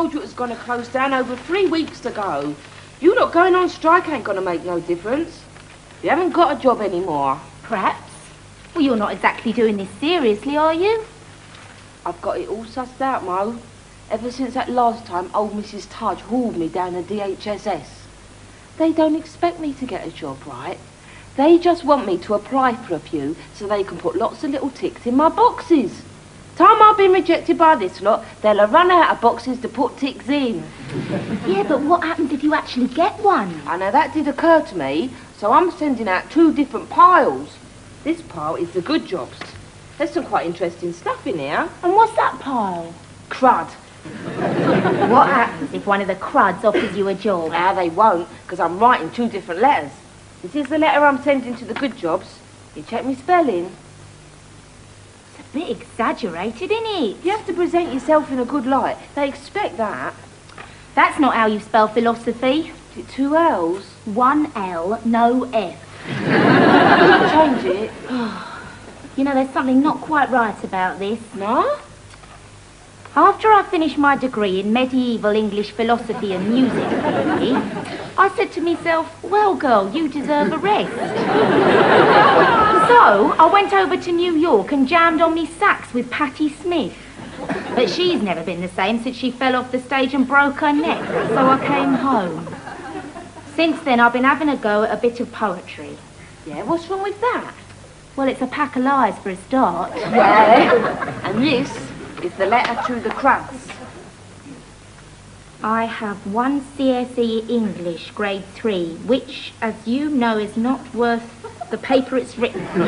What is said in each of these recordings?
told you it was going to close down over 3 weeks ago. You lot going on strike ain't going to make no difference. You haven't got a job anymore. Perhaps. Well, you're not exactly doing this seriously, are you? I've got it all sussed out, Mo. Ever since that last time old Mrs. Tudge hauled me down the DHSS. They don't expect me to get a job, right? They just want me to apply for a few so they can put lots of little ticks in my boxes. Time I've been rejected by this lot, they'll have run out of boxes to put ticks in. Yeah, but what happens if you actually get one? I know that did occur to me, so I'm sending out 2 different piles. This pile is the good jobs. There's some quite interesting stuff in here. And what's that pile? Crud. What happens if one of the cruds offers you a job? They won't, because I'm writing 2 different letters. This is the letter I'm sending to the good jobs. You check me spelling. It's a bit exaggerated, isn't it? You have to present yourself in a good light. They expect that. That's not how you spell philosophy. Is it 2 L's? 1 L, no F. Change it. You know, there's something not quite right about this. No? After I finished my degree in medieval English philosophy and music theory, I said to myself, well, girl, you deserve a rest. So I went over to New York and jammed on me sax with Patti Smith. But she's never been the same since she fell off the stage and broke her neck, so I came home. Since then, I've been having a go at a bit of poetry. Yeah, what's wrong with that? Well, it's a pack of lies for a start. Yeah. And this is the letter to the cruds. I have 1 CSE English, grade 3, which, as you know, is not worth the paper it's written. Oh,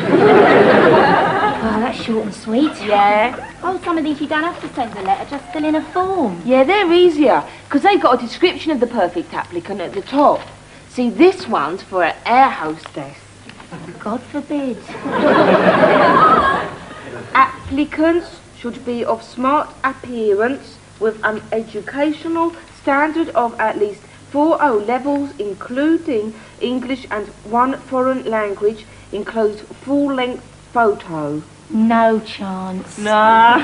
that's short and sweet. Yeah. Oh, some of these you don't have to send a letter, just fill in a form. Yeah, they're easier, because they've got a description of the perfect applicant at the top. See, this one's for an air hostess. God forbid. Applicants should be of smart appearance with an educational standard of at least 4 O levels, including English and 1 foreign language, enclosed full-length photo. No chance. Nah.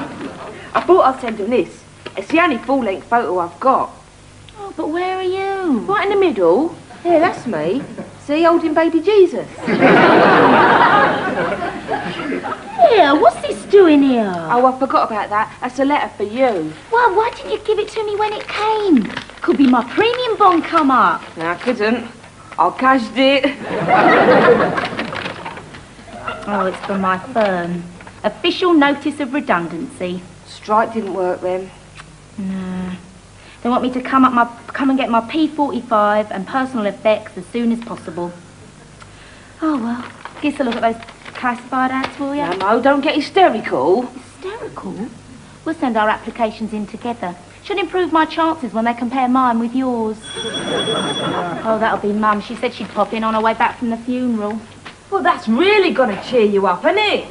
I thought I'd send them this. It's the only full-length photo I've got. Oh, but where are you? Right in the middle. Yeah, that's me. See, holding baby Jesus. Here, what's this doing here? Oh, I forgot about that. That's a letter for you. Well, why didn't you give it to me when it came? Could be my premium bond come up. No, I couldn't. I cashed it. Oh, it's from my firm. Official notice of redundancy. Strike didn't work then. No. They want me to come and get my P45 and personal effects as soon as possible. Oh, well. Guess a look at those classified ads, will you? No, Mo, don't get hysterical. Hysterical? We'll send our applications in together. Should improve my chances when they compare mine with yours. Oh, that'll be Mum. She said she'd pop in on her way back from the funeral. Well, that's really going to cheer you up, isn't it?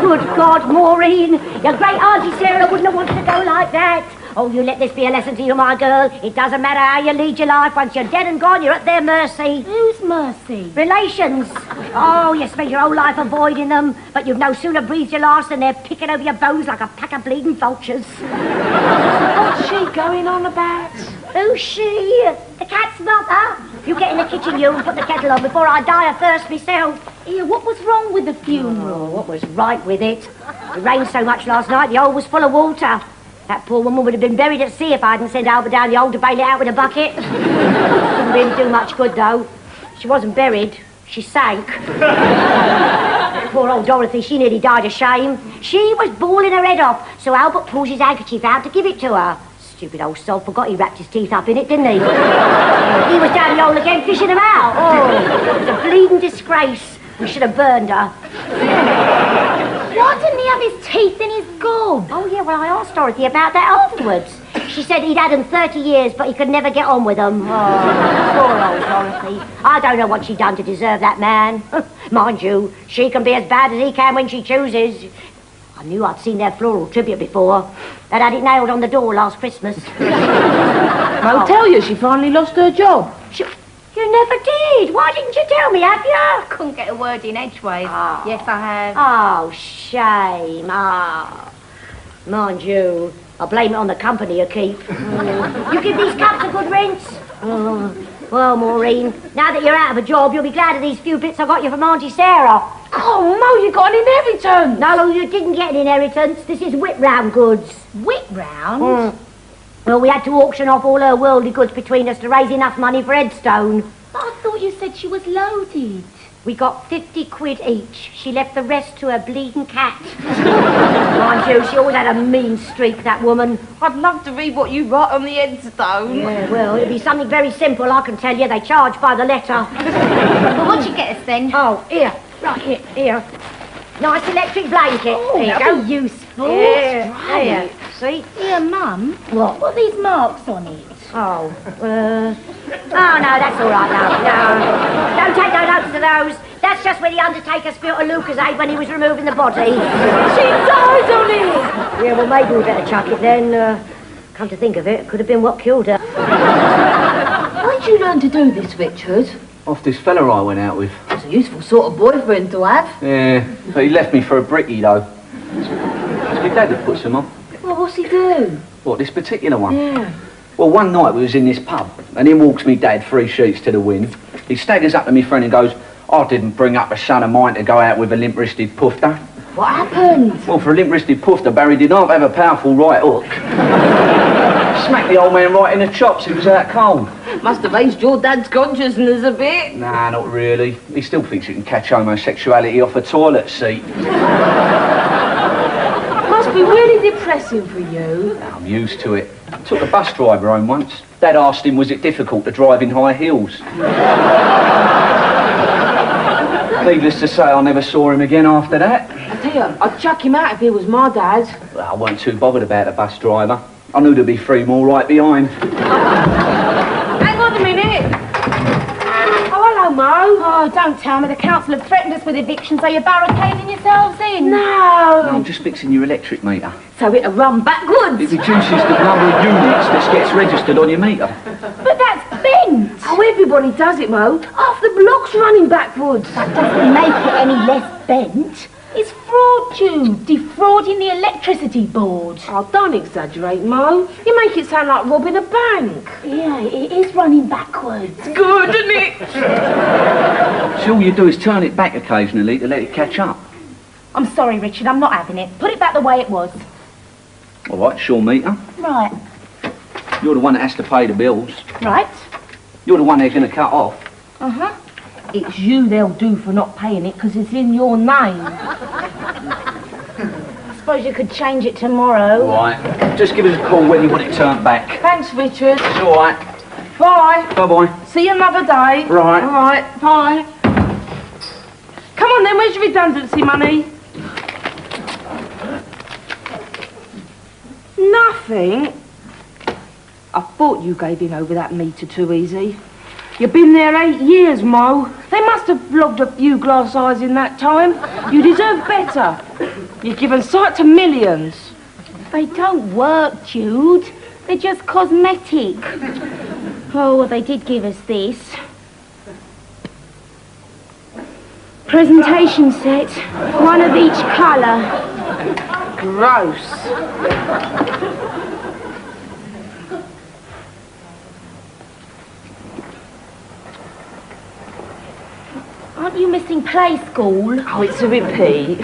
Good God, Maureen! Your great Auntie Sarah wouldn't have wanted to go like that. Oh, you let this be a lesson to you, my girl. It doesn't matter how you lead your life. Once you're dead and gone, you're at their mercy. Whose mercy? Relations. Oh, you spend your whole life avoiding them, but you've no sooner breathed your last than they're picking over your bones like a pack of bleeding vultures. What's she going on about? Who's she? The cat's mother. You get in the kitchen, you, and put the kettle on before I die of thirst myself. Here, what was wrong with the funeral? Oh, what was right with it? It rained so much last night, the hole was full of water. That poor woman would have been buried at sea if I hadn't sent Albert down the hole to bail it out with a bucket. Didn't really do much good, though. She wasn't buried. She sank. Poor old Dorothy, she nearly died of shame. She was bawling her head off, so Albert pulls his handkerchief out to give it to her. Stupid old soul forgot he wrapped his teeth up in it, didn't he? He was down the hole again fishing them out. Oh, it was a bleeding disgrace. We should have burned her. Why didn't he have his teeth in his gob? Oh, yeah, well, I asked Dorothy about that afterwards. She said he'd had them 30 years, but he could never get on with them. Oh, poor old Dorothy. I don't know what she done to deserve that man. Mind you, she can be as bad as he can when she chooses. I knew I'd seen their floral tribute before. They'd had it nailed on the door last Christmas. I'll tell you, she finally lost her job. You never did. Why didn't you tell me, have you? Couldn't get a word in edgeways. Oh. Yes, I have. Oh, shame. Oh. Mind you, I blame it on the company you keep. You give these cups a good rinse? Well, Maureen, now that you're out of a job, you'll be glad of these few bits I got you from Auntie Sarah. Oh, Mo, you got an inheritance. No, you didn't get an inheritance. This is whip round goods. Whip round? Well, we had to auction off all her worldly goods between us to raise enough money for headstone. But I thought you said she was loaded. We got 50 quid each. She left the rest to her bleeding cat. Mind you, she always had a mean streak, that woman. I'd love to read what you write on the headstone. Yeah, well, it'll be something very simple, I can tell you. They charge by the letter. Well, what'd you get us then? Oh, here. Right, here. Nice electric blanket. Oh, here you that'll go. be useful. Here. See? Here, Mum. What? What are these marks on it? Oh, no, that's all right, no. Don't take no notice of those. That's just where the undertaker spilt a Lucasade when he was removing the body. She died on it. Yeah, well, maybe we better chuck it then. Come to think of it, could have been what killed her. Where'd you learn to do this, Richard? Off this fella I went out with. It's a useful sort of boyfriend to have. Yeah, but he left me for a brickie, though. It's your dad that puts him on. Well, what's he do? What, this particular one? Yeah. Well, one night we was in this pub, and in walks me dad 3 sheets to the wind. He staggers up to me friend and goes, I didn't bring up a son of mine to go out with a limp-wristed pufter. What happened? Well, for a limp-wristed pufter, Barry did not have a powerful right hook. Smacked the old man right in the chops, he was that cold. Must have raised your dad's consciousness a bit. Nah, not really. He still thinks he can catch homosexuality off a toilet seat. Must be really depressing for you. I'm used to it. Took a bus driver home once. Dad asked him, was it difficult to drive in high heels? Needless to say, I never saw him again after that. I tell you, I'd chuck him out if he was my dad. Well, I weren't too bothered about the bus driver. I knew there'd be 3 more right behind. Hang on a minute. Oh, hello, Mo. Oh, don't tell me the council have threatened us with eviction, so you're barricading yourselves in. No. I'm just fixing your electric meter. So it'll run backwards. It reduces the number of units that gets registered on your meter. But that's bent. Oh, everybody does it, Mo. Half the block's running backwards. That doesn't make it any less bent. It's fraud, Jude. Defrauding the electricity board. Oh, don't exaggerate, Mo. You make it sound like robbing a bank. Yeah, it is running backwards. Good, isn't it? So all you do is turn it back occasionally to let it catch up. I'm sorry, Richard, I'm not having it. Put it back the way it was. All right, sure meter. Right. You're the one that has to pay the bills. Right. You're the one they're going to cut off. Uh-huh. It's you they'll do for not paying it because it's in your name. I suppose you could change it tomorrow. All right. Just give us a call when you want it turned back. Thanks, Richard. It's all right. Bye. Bye-bye. See you another day. Right. All right, bye. Come on then, where's your redundancy money? Nothing? I thought you gave in over that meter too easy. You've been there 8 years, Mo. They must have flogged a few glass eyes in that time. You deserve better. You've given sight to millions. They don't work, Jude. They're just cosmetic. Oh, well, they did give us this. Presentation set. One of each colour. Gross. Aren't you missing play school? Oh, it's a repeat.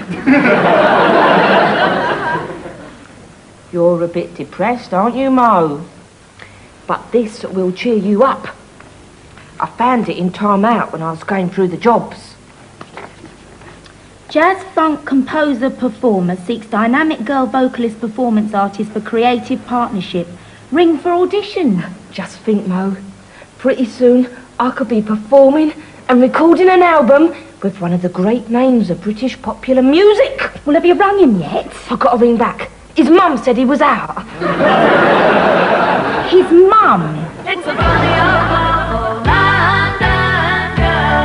You're a bit depressed, aren't you, Mo? But this will cheer you up. I found it in Time Out when I was going through the jobs. Jazz funk composer performer seeks dynamic girl vocalist performance artist for creative partnership. Ring for audition. Just think, Mo, pretty soon I could be performing and recording an album with one of the great names of British popular music. Well, have you rung him yet? I've got to ring back. His mum said he was out. His mum? It's a funny old world for London girls.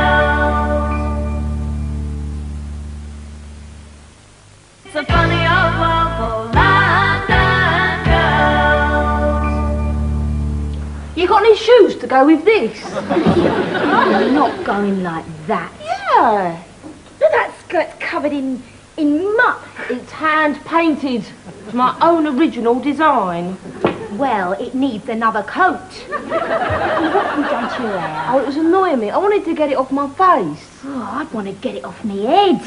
It's a funny old world for London girls. You got any shoes to go with this? You're not going like that. Yeah. Look, that skirt's covered in muck. It's hand painted. It's my own original design. Well, it needs another coat. What have you done to your hair? Oh, it was annoying me. I wanted to get it off my face. Oh, I'd want to get it off me head.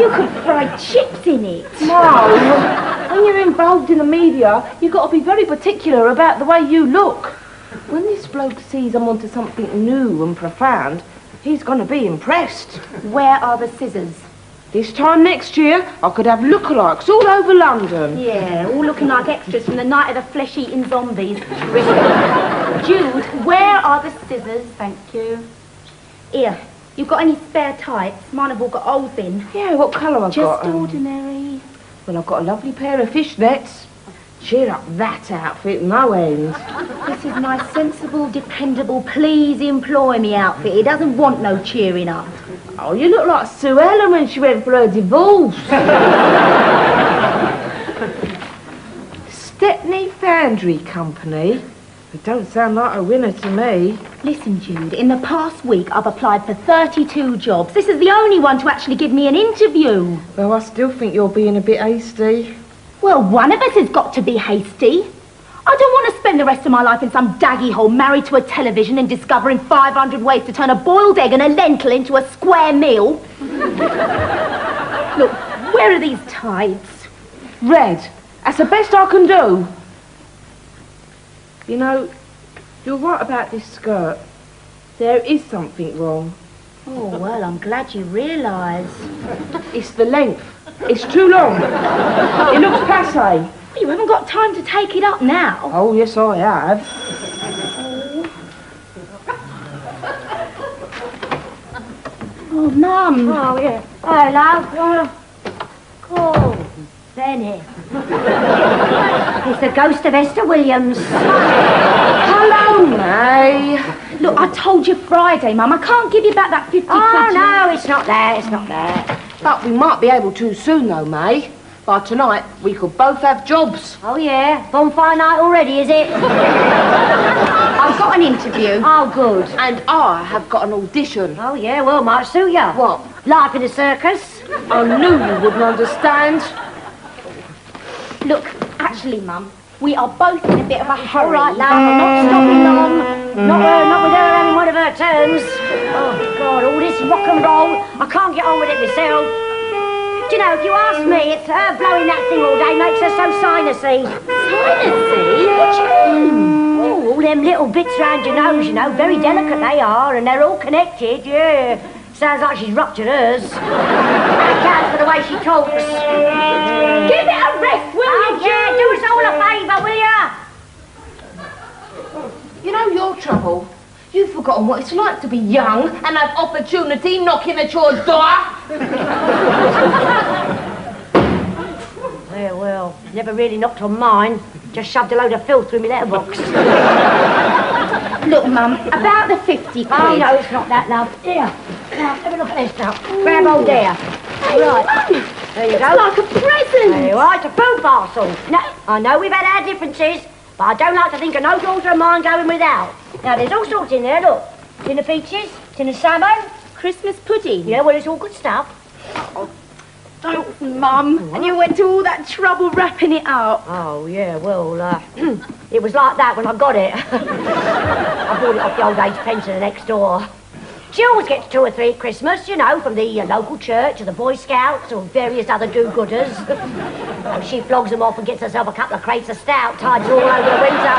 You could fry chips in it. No. When you're involved in the media, you've got to be very particular about the way you look. When this bloke sees I'm onto something new and profound, he's going to be impressed. Where are the scissors? This time next year, I could have lookalikes all over London. Yeah, all looking like extras from the night of the flesh-eating zombies. Jude, where are the scissors? Thank you. Here, you got any spare tights? Mine have all got holes in. Yeah, what colour I've got? Just ordinary. Well, I've got a lovely pair of fishnets. Cheer up that outfit, no end. This is my sensible, dependable, please employ me outfit. It doesn't want no cheering up. Oh, you look like Sue Ellen when she went for her divorce. Stepney Foundry Company. It don't sound like a winner to me. Listen, Jude, in the past week I've applied for 32 jobs. This is the only one to actually give me an interview. Well, I still think you're being a bit hasty. Well, one of us has got to be hasty. I don't want to spend the rest of my life in some daggy hole married to a television and discovering 500 ways to turn a boiled egg and a lentil into a square meal. Look, where are these tights? Red. That's the best I can do. You know, you're right about this skirt. There is something wrong. Oh, well, I'm glad you realise. It's the length. It's too long. It looks passé. You haven't got time to take it up now. Oh, yes, I have. Oh, Mum. Oh, yeah. Hello. Oh, Benny. It's the ghost of Esther Williams. Hello, May. Look, I told you Friday, Mum. I can't give you back that 50 quid. Oh, no, it's not there, it's not there. But we might be able to soon, though, May. By tonight, we could both have jobs. Oh, yeah? Bonfire night already, is it? I've got an interview. Oh, good. And I have got an audition. Oh, yeah, well, might suit you. What? Life in a circus. I knew you wouldn't understand. Look, actually, Mum, we are both in a bit of a hurry. All right, love, I'm not stopping long. Not with her having one of her turns. Oh, God, all this rock and roll. I can't get on with it myself. Do you know, if you ask me, it's her blowing that thing all day makes her so sinusy. Sinusy? What do you mean? Oh, all them little bits round your nose, you know, very delicate they are, and they're all connected, yeah. Sounds like she's ruptured hers. That accounts for the way she talks. Give it a rest, will you, Yeah, do us all a favour, will you? You know your trouble? You've forgotten what it's like to be young and have opportunity knocking at your door. Yeah, well, never really knocked on mine. Just shoved a load of filth through my letterbox. Look, Mum, about the 50 quid. Oh, no, it's not that, love. Here. Now, have a look at this now. Grab hold there. Hey, Right. Mum, There you it's go. like a present. There you are, it's a food parcel. No, I know we've had our differences, but I don't like to think of no daughter of mine going without. Now, there's all sorts in there, look. Tin of peaches, tin of salmon. Christmas pudding. Yeah, well, it's all good stuff. Don't, Mum. And you went to all that trouble wrapping it up. Oh, yeah, well, it was like that when I got it. I bought it off the old age pensioner next door. She always gets 2 or 3 at Christmas, you know, from the local church or the Boy Scouts or various other do-gooders. Oh, she flogs them off and gets herself a couple of crates of stout tied all over the winter.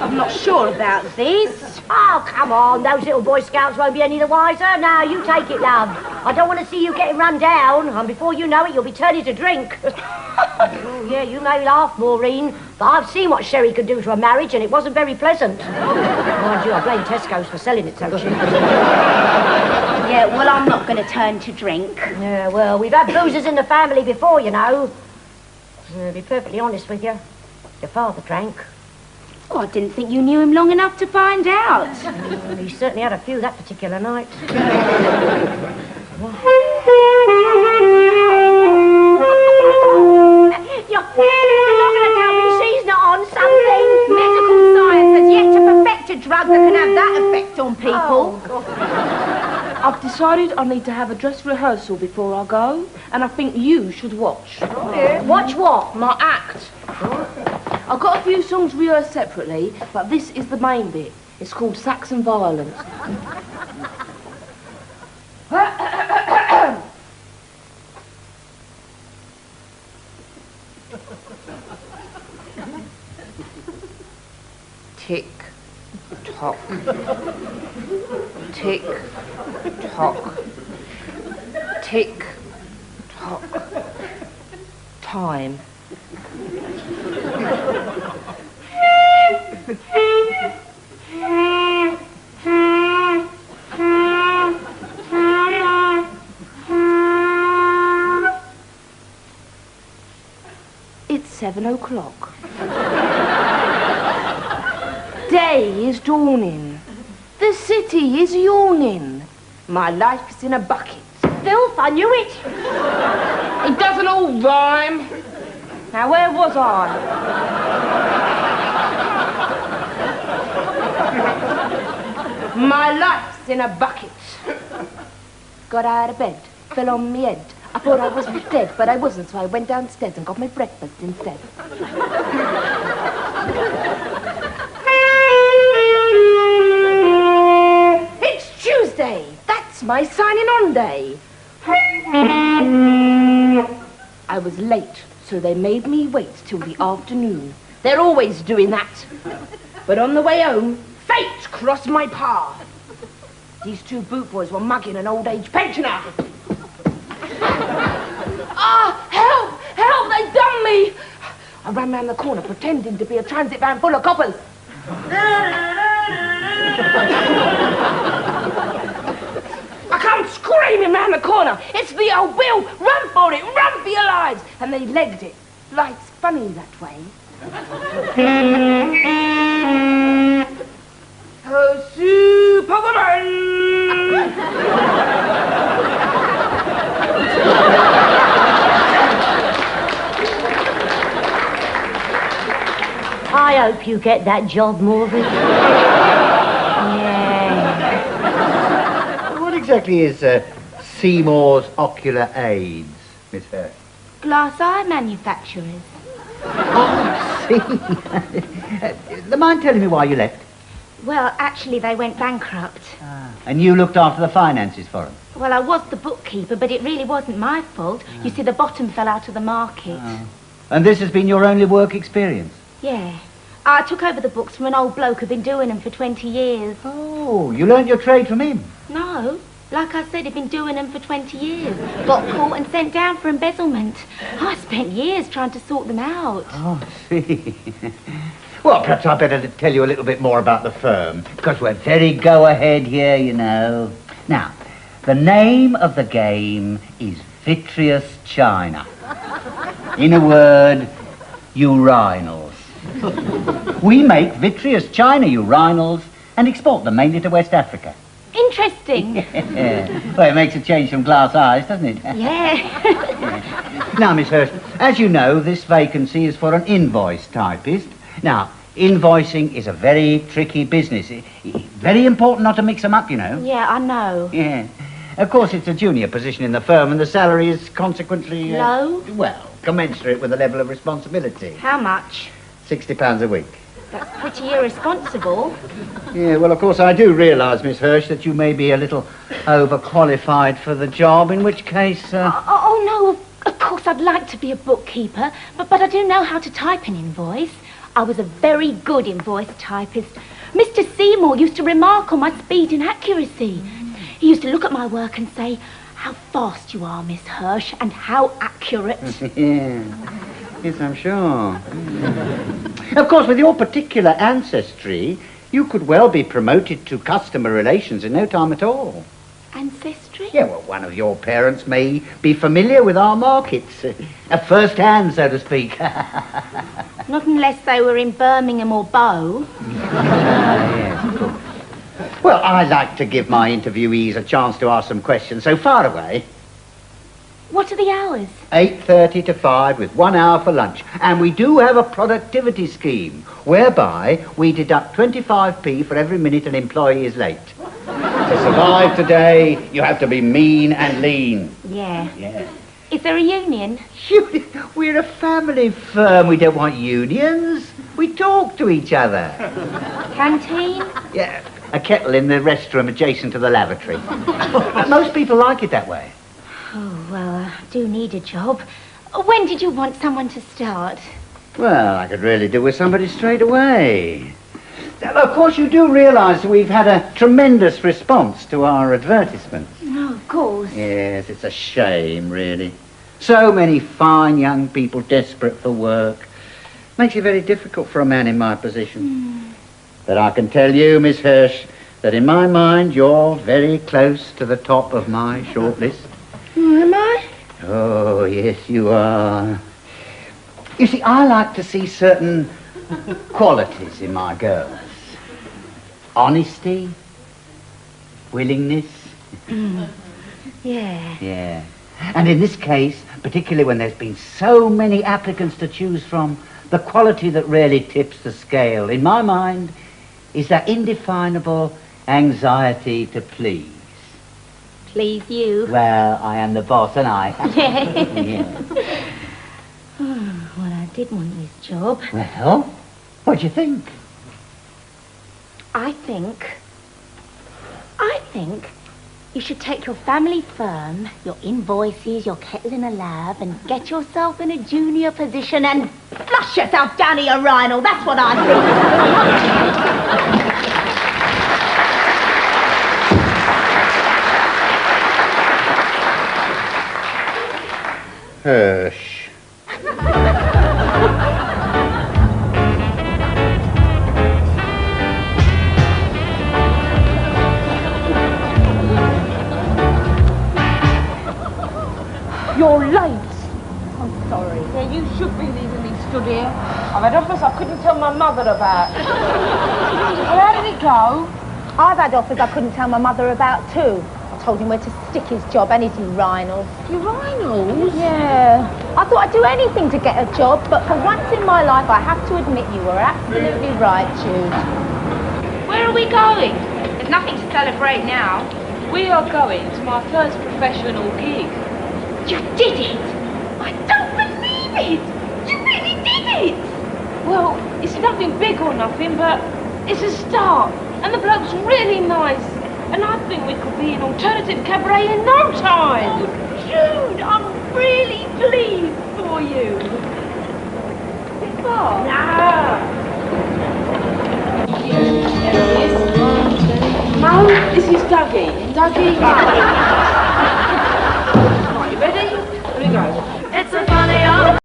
I'm not sure about this. Oh, come on, those little Boy Scouts won't be any the wiser. Now, you take it, love. I don't want to see you getting run down, and before you know it, you'll be turning to drink. Oh, yeah, you may laugh, Maureen, but I've seen what sherry could do to a marriage, and it wasn't very pleasant. Mind you, I blame Tesco's for selling it so cheap. Yeah, well, I'm not going to turn to drink. Yeah, well, we've had boozers in the family before, you know. To be perfectly honest with you, your father drank. Oh, I didn't think you knew him long enough to find out. He certainly had a few that particular night. You're not going to tell me she's not on something? Medical science has yet to perfect a drug that can have that effect on people. Oh, God. I've decided I need to have a dress rehearsal before I go, and I think you should watch. Watch what? My act. I've got a few songs rehearsed separately, but this is the main bit. It's called Saxon Violence. Tick, tock. Tick, tock. Tick, tock. Time. It's 7 o'clock. Day is dawning. The city is yawning. My life is in a bucket. Filth, I knew it. It doesn't all rhyme. Now, where was I? My life's in a bucket. Got out of bed, fell on me head. I thought I was dead, but I wasn't, so I went downstairs and got my breakfast instead. It's Tuesday. That's my signing on day. I was late, so they made me wait till the afternoon. They're always doing that. But on the way home, fate crossed my path. These two boot boys were mugging an old age pensioner. Ah, help! Help! They've done me! I ran round the corner pretending to be a transit van full of coppers. I come screaming round the corner. It's the old Bill. Run for it. Run for your lives. And they legged it. Life's funny that way. Oh, Superwoman! I hope you get that job, Morgan. Yeah. What exactly is Seymour's Ocular Aids, Miss Hurst? Glass eye manufacturers. Oh, see. The mind telling me why you left? Well, actually, they went bankrupt. And you looked after the finances for them? Well, I was the bookkeeper, but it really wasn't my fault. You see, the bottom fell out of the market. And this has been your only work experience? Yeah. I took over the books from an old bloke who'd been doing them for 20 years. Oh, you learned your trade from him? No. Like I said, he'd been doing them for 20 years. Got caught and sent down for embezzlement. I spent years trying to sort them out. Oh, I see. Well, perhaps I'd better tell you a little bit more about the firm, because we're very go-ahead here, you know. Now, the name of the game is Vitreous China. In a word, urinals. We make vitreous China urinals and export them mainly to West Africa. Interesting. Yeah. Well, it makes a change from glass eyes, doesn't it? Yeah. Now, Miss Hurst, as you know, this vacancy is for an invoice typist. Now, invoicing is a very tricky business. Very important not to mix them up, you know. Yeah, I know. Yeah. Of course, it's a junior position in the firm, and the salary is consequently... Low? Well, commensurate with the level of responsibility. How much? £60 a week. That's pretty irresponsible. Yeah, well, of course, I do realise, Miss Hirsch, that you may be a little overqualified for the job, in which case... Oh, no, of course I'd like to be a bookkeeper, but I do know how to type an invoice. I was a very good invoice typist. Mr. Seymour used to remark on my speed and accuracy. He used to look at my work and say, "How fast you are, Miss Hirsch, and how accurate." Yeah. Yes, I'm sure. Of course, with your particular ancestry, you could well be promoted to customer relations in no time at all. Ancestry? Yeah, well, one of your parents may be familiar with our markets. At first hand, so to speak. Not unless they were in Birmingham or Bow. Yes, of course. Well, I like to give my interviewees a chance to ask some questions, so far away. What are the hours? 8:30 to 5 with 1 hour for lunch. And we do have a productivity scheme whereby we deduct 25p for every minute an employee is late. So To survive today, you have to be mean and lean. Yeah. Yeah. Is there a union? We're a family firm. We don't want unions. We talk to each other. Canteen? Yeah, a kettle in the restroom adjacent to the lavatory. Most people like it that way. Oh, well, I do need a job. When did you want someone to start? Well, I could really do with somebody straight away. Of course, you do realise we've had a tremendous response to our advertisements. Oh, of course. Yes, it's a shame, really. So many fine young people desperate for work. Makes it very difficult for a man in my position. But I can tell you, Miss Hirsch, that in my mind you're very close to the top of my shortlist. Am I? Oh, yes, you are. You see, I like to see certain qualities in my girls. Honesty, willingness. Yeah. Yeah. And in this case, particularly when there's been so many applicants to choose from, the quality that really tips the scale, in my mind, is that indefinable anxiety to please. Please you. Well, I am the boss, and I. Yeah. Yeah. Well, I did want this job. Well, what do you think? I think you should take your family firm, your invoices, your kettle in a lab, and get yourself in a junior position and flush yourself down a urinal. That's what I think. Hirsch. You're late. I'm sorry. Yeah, you should be leaving me stood here. I've had offers I couldn't tell my mother about. Well, how did it go? I've had offers I couldn't tell my mother about too. I told him where to stick his job and his urinals. Urinals? Yeah. I thought I'd do anything to get a job, but for once in my life I have to admit you were absolutely right, Jude. Where are we going? There's nothing to celebrate now. We are going to my first professional gig. You did it! I don't believe it! You really did it! Well, it's nothing big or nothing, but it's a start. And the bloke's really nice. And I think we could be an alternative cabaret in no time. Jude, I'm really pleased for you. Oh. Mo, this is Dougie. Dougie.